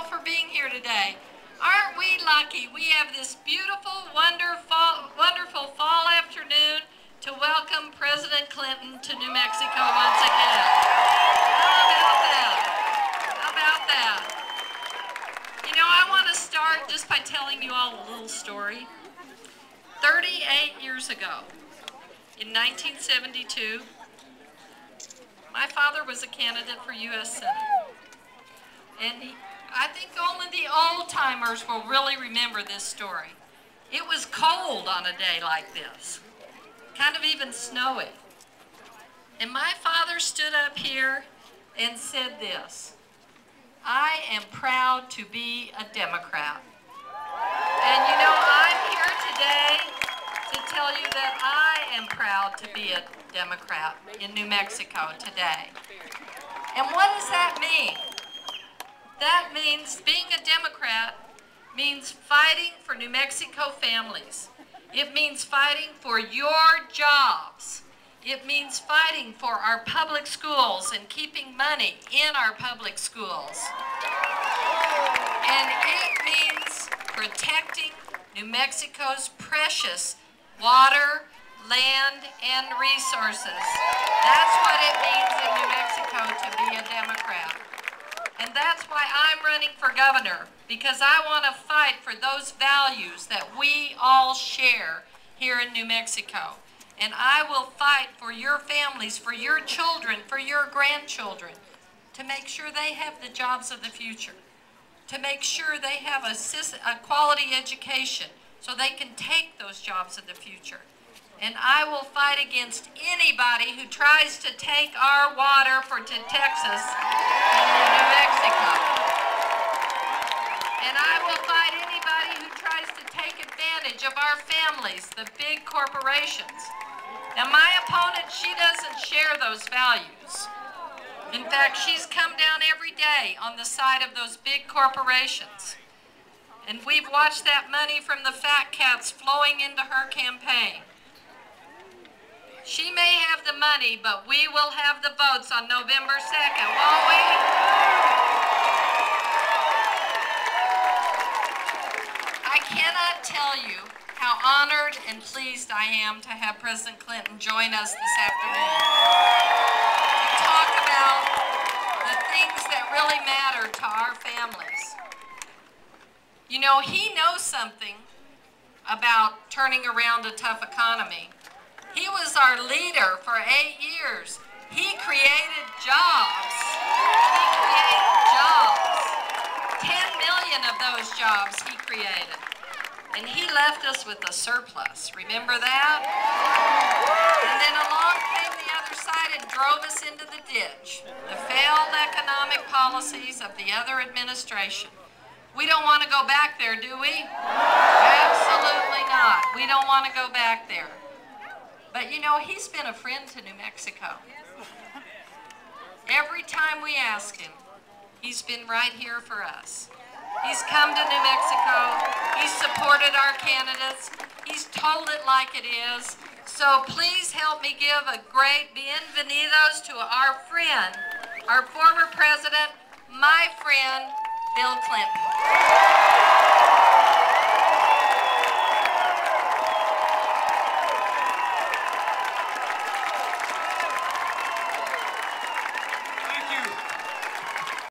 all for being here today. Aren't we lucky? We have this beautiful, wonderful fall afternoon to welcome President Clinton to New Mexico once again. How about that? How about that? You know, I want to start just by telling you all a little story. 38 years ago, in 1972, my father was a candidate for U.S. Senate. And I think only the old-timers will really remember this story. It was cold on a day like this, kind of even snowy. And my father stood up here and said this: "I am proud to be a Democrat." And you know, I'm here today to tell you that I am proud to be a Democrat in New Mexico today. And what does that mean? That means being a Democrat means fighting for New Mexico families. It means fighting for your jobs. It means fighting for our public schools and keeping money in our public schools. And it means protecting New Mexico's precious water, land, and resources. That's what it means in New Mexico to be a Democrat. And that's why I'm running for governor, because I want to fight for those values that we all share here in New Mexico. And I will fight for your families, for your children, for your grandchildren, to make sure they have the jobs of the future, to make sure they have a quality education so they can take those jobs of the future. And I will fight against anybody who tries to take our water for to Texas and New Mexico. And I will fight anybody who tries to take advantage of our families, the big corporations. Now, my opponent, she doesn't share those values. In fact, she's come down every day on the side of those big corporations. And we've watched that money from the fat cats flowing into her campaign. She may have the money, but we will have the votes on November 2nd, won't we? I cannot tell you how honored and pleased I am to have President Clinton join us this afternoon to talk about the things that really matter to our families. You know, he knows something about turning around a tough economy. He was our leader for 8 years. He created jobs. He created jobs. 10 million of those jobs he created. And he left us with a surplus. Remember that? And then along came the other side and drove us into the ditch. The failed economic policies of the other administration. We don't want to go back there, do we? Absolutely not. We don't want to go back there. But you know, he's been a friend to New Mexico. Every time we ask him, he's been right here for us. He's come to New Mexico. He's supported our candidates. He's told it like it is. So please help me give a great bienvenidos to our friend, our former president, my friend, Bill Clinton.